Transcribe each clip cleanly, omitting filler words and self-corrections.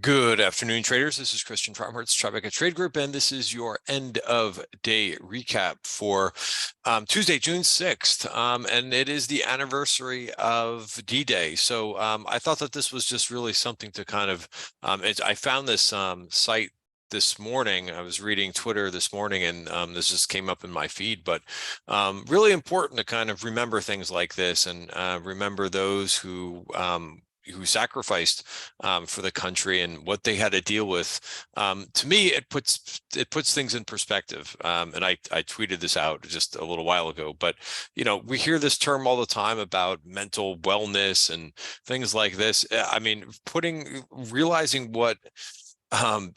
Good afternoon, traders. This is Christian from Tribeca Trade Group, and this is your end of day recap for Tuesday, June 6th. And it is the anniversary of D-Day. So I thought that this was just really something to kind of, I found this site this morning. I was reading Twitter this morning, and this just came up in my feed, but really important to kind of remember things like this and remember those who sacrificed for the country and what they had to deal with. To me, it puts things in perspective. And I tweeted this out just a little while ago, but we hear this term all the time about mental wellness and things like this. I mean, realizing what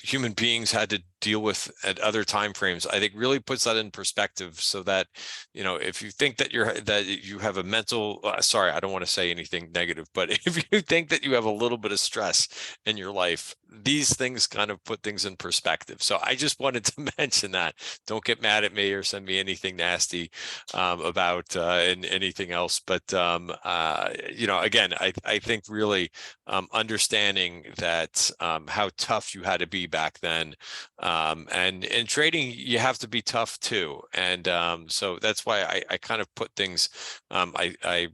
human beings had to deal with at other time frames, I think really puts that in perspective, so that if you think that you have a mental sorry, I don't want to say anything negative, but if you think that you have a little bit of stress in your life, these things kind of put things in perspective. So I just wanted to mention that. Don't get mad at me or send me anything nasty about anything else, but again, I think really understanding that how tough you had to be back then. And in trading, you have to be tough too. And so that's why I kind of put things, I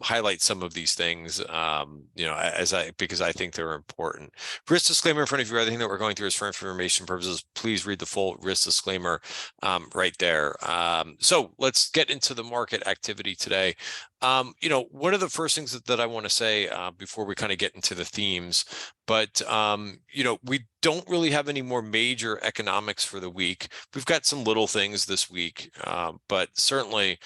highlight some of these things, because I think they're important. Risk disclaimer in front of you. Everything that we're going through is for information purposes. Please read the full risk disclaimer right there. So let's get into the market activity today. One of the first things that I want to say before we kind of get into the themes, but we don't really have any more major economics for the week. We've got some little things this week, but certainly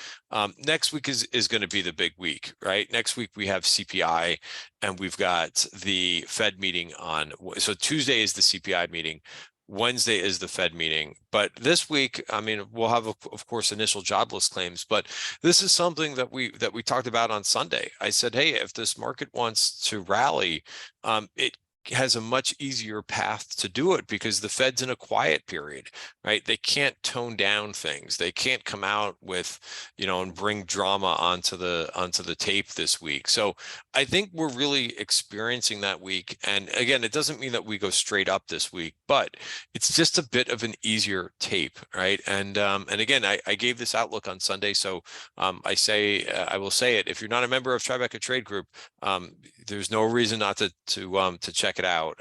next week is going to be the big week, right? Next week we have CPI, and we've got the Fed meeting on. So Tuesday is the CPI meeting. Wednesday is the Fed meeting, but this week, I mean, we'll have, of course, initial jobless claims, but this is something that we talked about on Sunday. I said, hey, if this market wants to rally, it has a much easier path to do it because the Fed's in a quiet period, right? They can't tone down things. They can't come out with, and bring drama onto the tape this week. So I think we're really experiencing that week. And again, it doesn't mean that we go straight up this week, but it's just a bit of an easier tape, right? And again, I gave this outlook on Sunday, so I will say it. If you're not a member of Tribeca Trade Group, there's no reason not to check it out.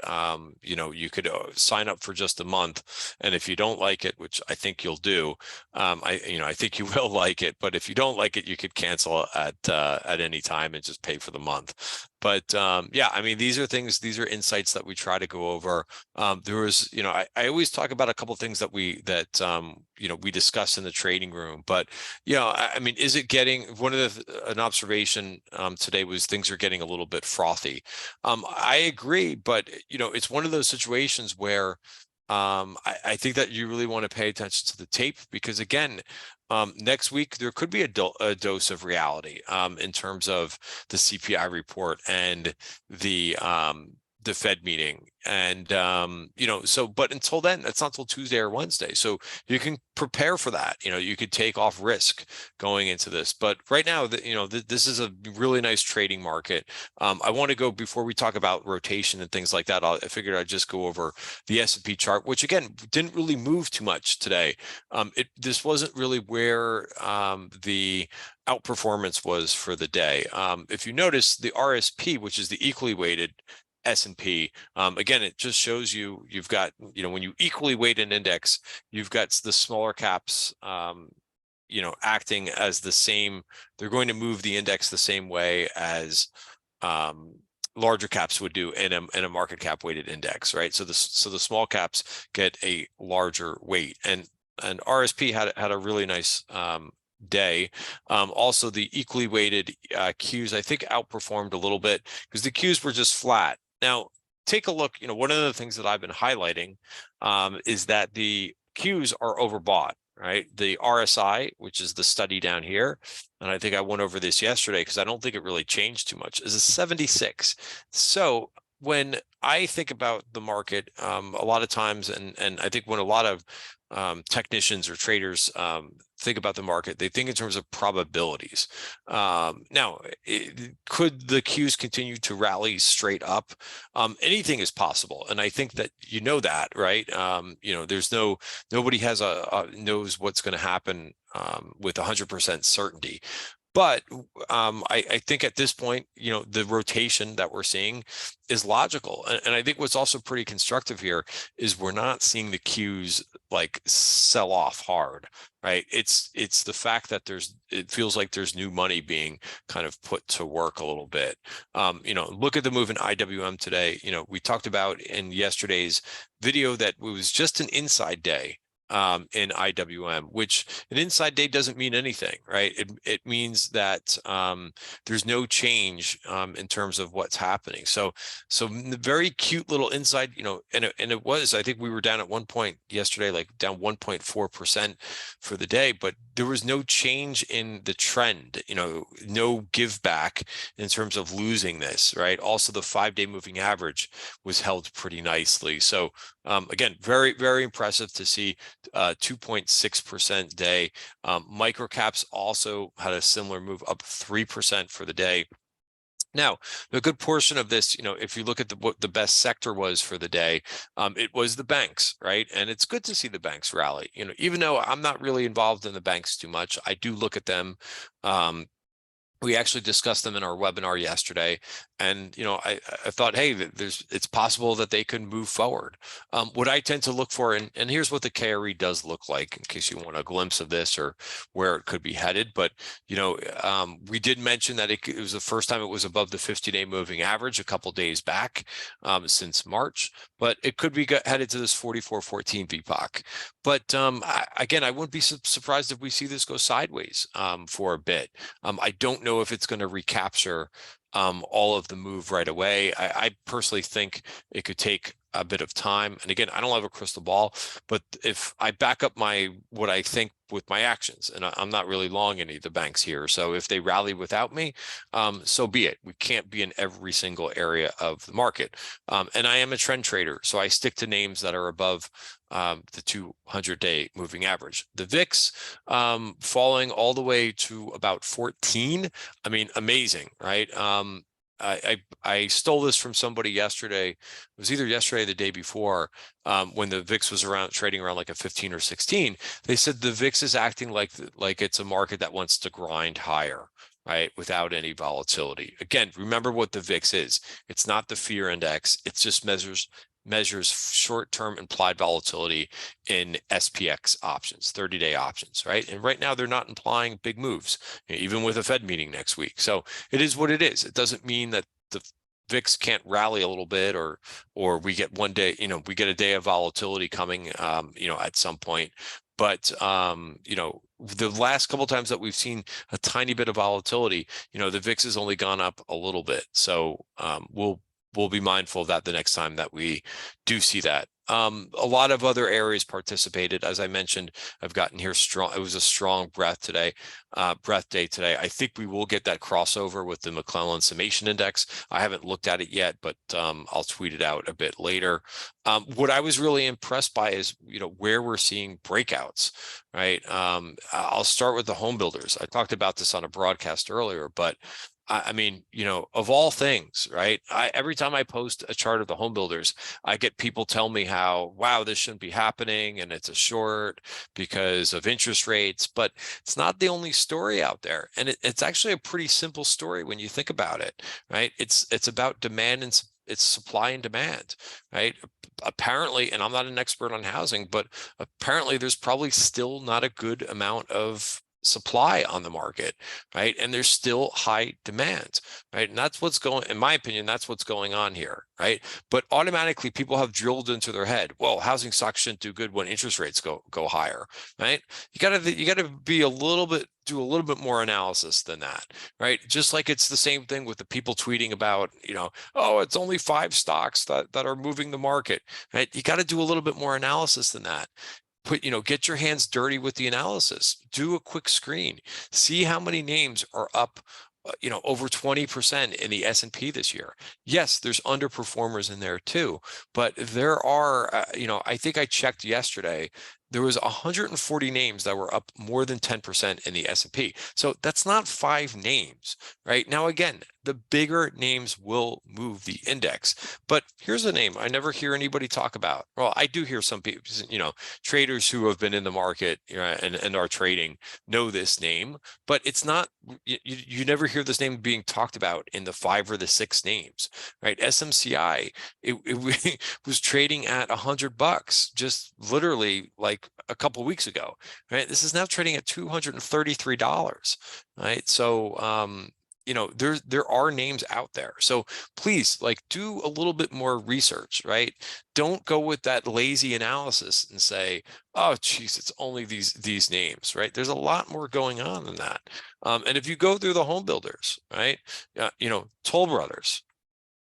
You could sign up for just a month, and if you don't like it, which I think you'll do, I think you will like it. But if you don't like it, you could cancel at any time and just pay for the month. But yeah, I mean, these are insights that we try to go over. There was, I always talk about a couple of things that we discuss in the trading room. But I mean, is it getting an observation today was things are getting a little bit frothy. I agree, but it's one of those situations where I think that you really want to pay attention to the tape, because again, next week there could be a dose of reality in terms of the CPI report and the Fed meeting. And but until then, it's not until Tuesday or Wednesday, so you can prepare for that. You could take off risk going into this, but right now, this is a really nice trading market. I want to go, before we talk about rotation and things like that, I figured I'd just go over the S&P chart, which again didn't really move too much today. This wasn't really where the outperformance was for the day. If you notice, the RSP, which is the equally weighted S&P, again, it just shows you've got, when you equally weight an index, you've got the smaller caps, acting as the same. They're going to move the index the same way as larger caps would do in a market cap weighted index, right? So the small caps get a larger weight, and RSP had a really nice day. Also, the equally weighted Qs, I think, outperformed a little bit because the Qs were just flat. Now, take a look. One of the things that I've been highlighting is that the Qs are overbought, right? The RSI, which is the study down here, and I think I went over this yesterday because I don't think it really changed too much, is a 76. So when I think about the market, a lot of times, and I think when a lot of technicians or traders think about the market, they think in terms of probabilities. Now, could the Qs continue to rally straight up? Anything is possible, and I think that that, right? There's nobody has knows what's going to happen with 100% certainty. But I think at this point, the rotation that we're seeing is logical. And I think what's also pretty constructive here is we're not seeing the Qs like sell off hard, right? It's the fact that it feels like there's new money being kind of put to work a little bit. Look at the move in IWM today. We talked about in yesterday's video that it was just an inside day in IWM, which an inside day doesn't mean anything, right? It means that there's no change in terms of what's happening. So the very cute little inside, and it was, I think we were down at one point yesterday, like down 1.4% for the day, but there was no change in the trend, no give back in terms of losing this, right? Also, the 5-day moving average was held pretty nicely. So again, very, very impressive to see 2.6% day. Microcaps also had a similar move, up 3% for the day. Now, a good portion of this, if you look at what the best sector was for the day, it was the banks, right? And it's good to see the banks rally. Even though I'm not really involved in the banks too much, I do look at them. We actually discussed them in our webinar yesterday, and I thought, hey, it's possible that they could move forward. What I tend to look for, and here's what the KRE does look like, in case you want a glimpse of this or where it could be headed. But we did mention that it was the first time it was above the 50-day moving average a couple days back since March, but it could be headed to this 44.14 VPOC. But again, I wouldn't be surprised if we see this go sideways for a bit. I don't know if it's going to recapture all of the move right away. I personally think it could take a bit of time. And again, I don't have a crystal ball, but if I back up what I think with my actions, and I'm not really long any of the banks here. So if they rally without me, so be it. We can't be in every single area of the market. And I am a trend trader, so I stick to names that are above the 200-day moving average. The VIX falling all the way to about 14. I mean, amazing, right? I stole this from somebody yesterday. It was either yesterday or the day before, when the VIX was trading around like a 15 or 16. They said the VIX is acting like it's a market that wants to grind higher, right, without any volatility. Again, remember what the VIX is. It's not the fear index. It just measures short-term implied volatility in SPX options, 30-day options, right? And right now they're not implying big moves, even with a Fed meeting next week. So it is what it is. It doesn't mean that the VIX can't rally a little bit, or we get one day, we get a day of volatility coming, at some point. But the last couple of times that we've seen a tiny bit of volatility, the VIX has only gone up a little bit. So we'll be mindful of that the next time that we do see that. A lot of other areas participated. As I mentioned, I've gotten here strong. It was a strong breath day today. I think we will get that crossover with the McClellan Summation Index. I haven't looked at it yet, but I'll tweet it out a bit later. What I was really impressed by is, where we're seeing breakouts, right? I'll start with the Homebuilders. I talked about this on a broadcast earlier, but I mean, of all things, right? Every time I post a chart of the Homebuilders, I get people tell me how, wow, this shouldn't be happening, and it's a short because of interest rates. But it's not the only story out there, and it's actually a pretty simple story when you think about it, right? It's about demand and it's supply and demand, right? Apparently, and I'm not an expert on housing, but apparently there's probably still not a good amount of supply on the market, right? And there's still high demand, right? And that's what's going, in my opinion, that's what's going on here, right? But automatically people have drilled into their head, well, housing stocks shouldn't do good when interest rates go higher, right? You gotta be do a little bit more analysis than that, right? Just like it's the same thing with the people tweeting about, oh, it's only 5 stocks that are moving the market, right? You got to do a little bit more analysis than that. Get your hands dirty with the analysis. Do a quick screen. See how many names are up, over 20% in the S&P this year. Yes, there's underperformers in there too, but there are, I think I checked yesterday, there was 140 names that were up more than 10% in the S&P. So that's not 5 names, right? Now, again, the bigger names will move the index. But here's a name I never hear anybody talk about. Well, I do hear some people, traders who have been in the market, and are trading know this name, but it's not, you never hear this name being talked about in the 5 or the 6 names, right? SMCI, it was trading at $100 just literally like a couple of weeks ago, right? This is now trading at $233, right? So, there are names out there. So please, like, do a little bit more research, right? Don't go with that lazy analysis and say, oh, geez, it's only these names, right? There's a lot more going on than that. And if you go through the home builders, right? Toll Brothers,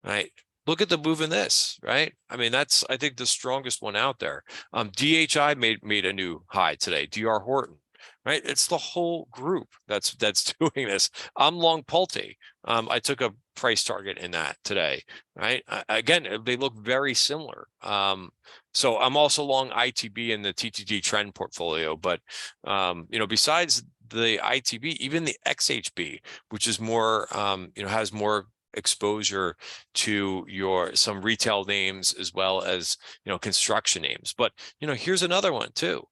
right? Look at the move in this, right? I mean, that's, I think, the strongest one out there. DHI made a new high today. DR Horton, right? It's the whole group that's doing this. I'm long Pulte. I took a price target in that today, right? Again, they look very similar. So I'm also long ITB in the TTG trend portfolio, but besides the ITB, even the XHB, which is more, has more exposure to some retail names as well as construction names. But here's another one too,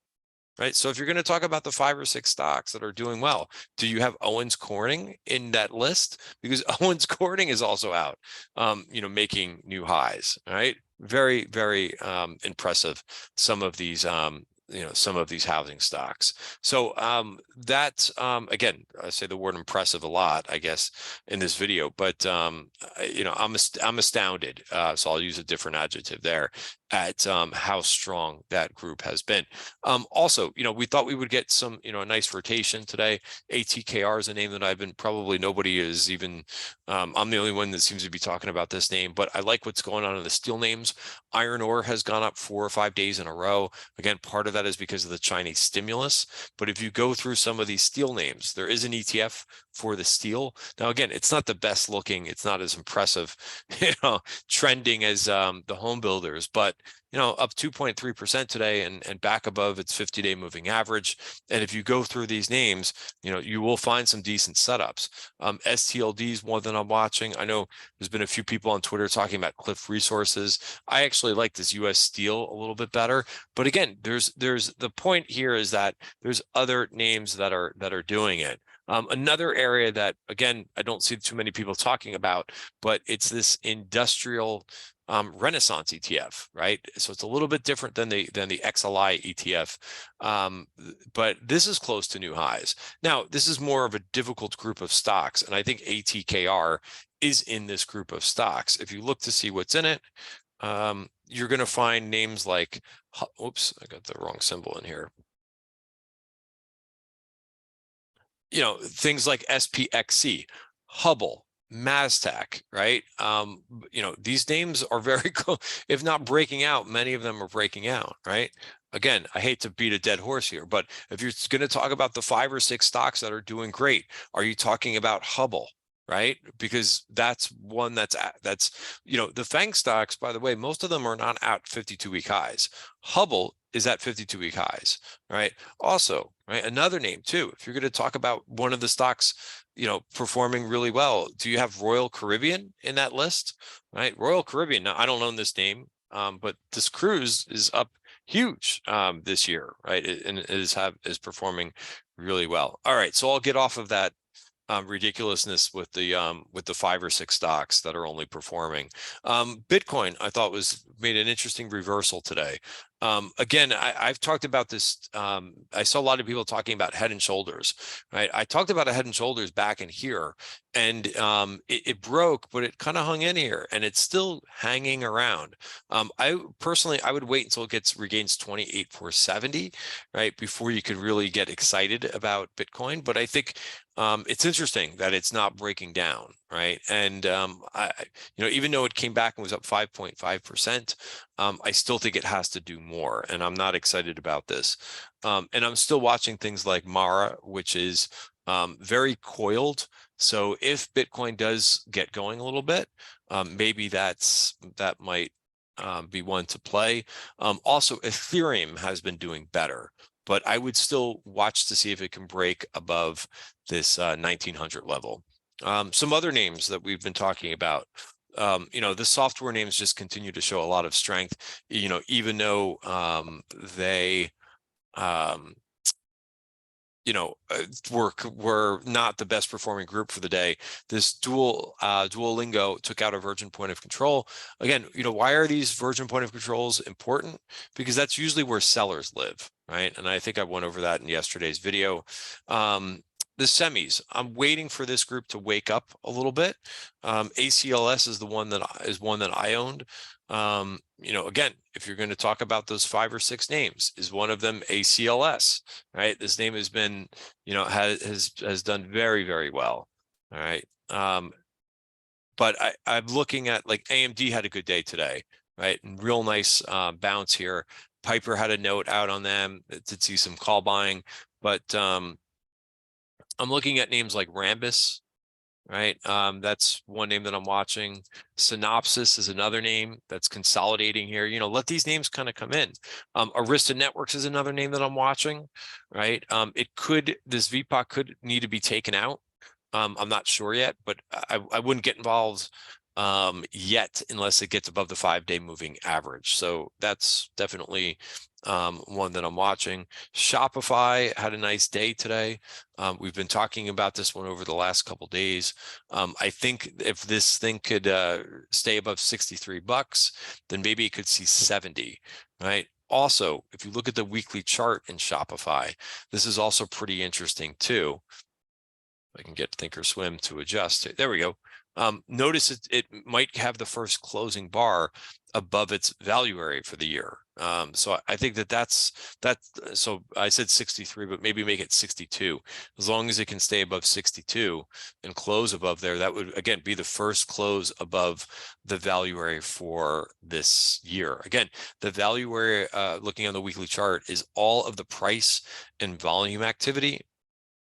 right? So if you're going to talk about the 5 or 6 stocks that are doing well, do you have Owens Corning in that list? Because Owens Corning is also out, making new highs, right? Very, very impressive, some of these some of these housing stocks. So that's again, I say the word impressive a lot, I guess, in this video, but I'm astounded. So I'll use a different adjective there at how strong that group has been. Also, we thought we would get some, a nice rotation today. ATKR is a name that probably nobody is even, I'm the only one that seems to be talking about this name, but I like what's going on in the steel names. Iron ore has gone up 4 or 5 days in a row. Again, part of that is because of the Chinese stimulus. But if you go through some of these steel names, there is an ETF for the steel. Now, again, it's not the best looking. It's not as impressive, trending as the home builders, but up 2.3% today and back above its 50-day moving average. And if you go through these names, you will find some decent setups. STLD is one that I'm watching. I know there's been a few people on Twitter talking about Cliff Resources. I actually like this US Steel a little bit better. But again, there's the point here is that there's other names that are doing it. Another area that, again, I don't see too many people talking about, but it's this industrial Renaissance ETF, right? So it's a little bit different than the XLI ETF, but this is close to new highs. Now, this is more of a difficult group of stocks, and I think ATKR is in this group of stocks. If you look to see what's in it, you're going to find names like, oops, I got the wrong symbol in here. Things like SPXC, Hubble, Maztec, right? These names are very close, if not breaking out, many of them are breaking out, right? Again, I hate to beat a dead horse here, but if you're going to talk about the 5 or 6 stocks that are doing great, are you talking about Hubble? Right? Because that's one that's the FANG stocks, by the way, most of them are not at 52-week highs. Hubble is at 52-week highs, right? Also, right, another name too, if you're going to talk about one of the stocks, performing really well, do you have Royal Caribbean in that list, right? Royal Caribbean, now I don't own this name, but this cruise is up huge this year, right? And it is performing really well. All right, so I'll get off of that ridiculousness with the 5 or 6 stocks that are only performing. Bitcoin, I thought made an interesting reversal today. Again, I've talked about this. I saw a lot of people talking about Head and Shoulders, right? I talked about a Head and Shoulders back in here, and it broke, but it kind of hung in here, and it's still hanging around. I would wait until it regains 28,470, right, before you could really get excited about Bitcoin. But I think it's interesting that it's not breaking down, right? And even though it came back and was up 5.5%, I still think it has to do more, and I'm not excited about this. And I'm still watching things like Mara, which is very coiled. So if Bitcoin does get going a little bit, maybe that might be one to play. Also, Ethereum has been doing better, but I would still watch to see if it can break above this 1900 level. Some other names that we've been talking about, the software names just continue to show a lot of strength, even though they were not the best performing group for the day. This Duolingo took out a virgin point of control. Again, why are these virgin point of controls important? Because that's usually where sellers live, right? And I think I went over that in yesterday's video. The semis, I'm waiting for this group to wake up a little bit. ACLS is one that I owned. Again, if you're going to talk about those 5 or 6 names, is one of them ACLS, right? This name has been, has done very, very well. All right. But I'm looking at, like, AMD had a good day today, right? And real nice bounce here. Piper had a note out on them. Did see some call buying, but I'm looking at names like Rambus, right? That's one name that I'm watching. Synopsys is another name that's consolidating here. Let these names kind of come in. Arista Networks is another name that I'm watching, right? This VPOC could need to be taken out. I'm not sure yet, but I wouldn't get involved yet unless it gets above the 5-day moving average. So that's definitely one that I'm watching. Shopify had a nice day today. We've been talking about this one over the last couple days. I think if this thing could stay above $63, then maybe it could see 70, right? Also, if you look at the weekly chart in Shopify, this is also pretty interesting too. I can get Thinkorswim to adjust it. There we go. Notice it might have the first closing bar above its value area for the year. So I think that's so I said 63, but maybe make it 62. As long as it can stay above 62 and close above there, that would again be the first close above the value area for this year. Again, the value area, looking on the weekly chart, is all of the price and volume activity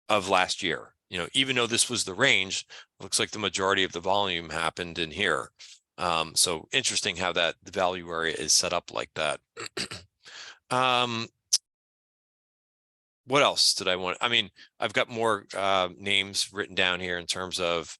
of last year. Even though this was the range, looks like the majority of the volume happened in here. So interesting how the value area is set up like that. What else did I want? I mean, I've got more names written down here in terms of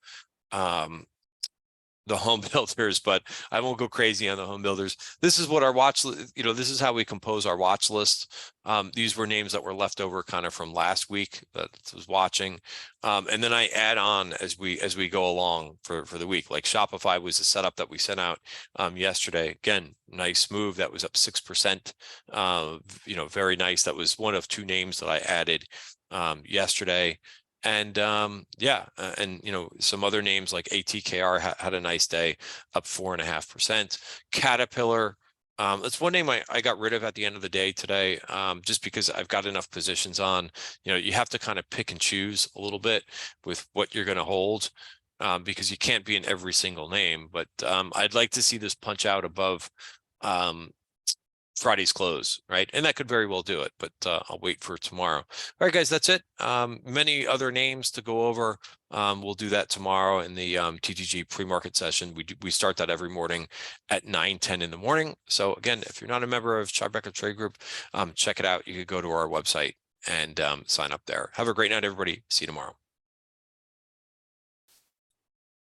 the home builders, but I won't go crazy on the home builders. This is what our watch, this is how we compose our watch list. These were names that were left over kind of from last week that I was watching. And then I add on as we go along for the week. Like Shopify was the setup that we sent out yesterday. Again, nice move. That was up 6%. Very nice. That was one of 2 names that I added yesterday. And some other names like ATKR had a nice day, up 4.5%. Caterpillar, that's one name I got rid of at the end of the day today, just because I've got enough positions on. You have to kind of pick and choose a little bit with what you're going to hold, because you can't be in every single name. But I'd like to see this punch out above Friday's close, right? And that could very well do it, but I'll wait for tomorrow. All right, guys, that's it. Many other names to go over. We'll do that tomorrow in the TTG pre-market session. We start that every morning at 9:10 in the morning. So again, if you're not a member of Tribeca Trade Group, check it out. You could go to our website and sign up there. Have a great night, everybody. See you tomorrow.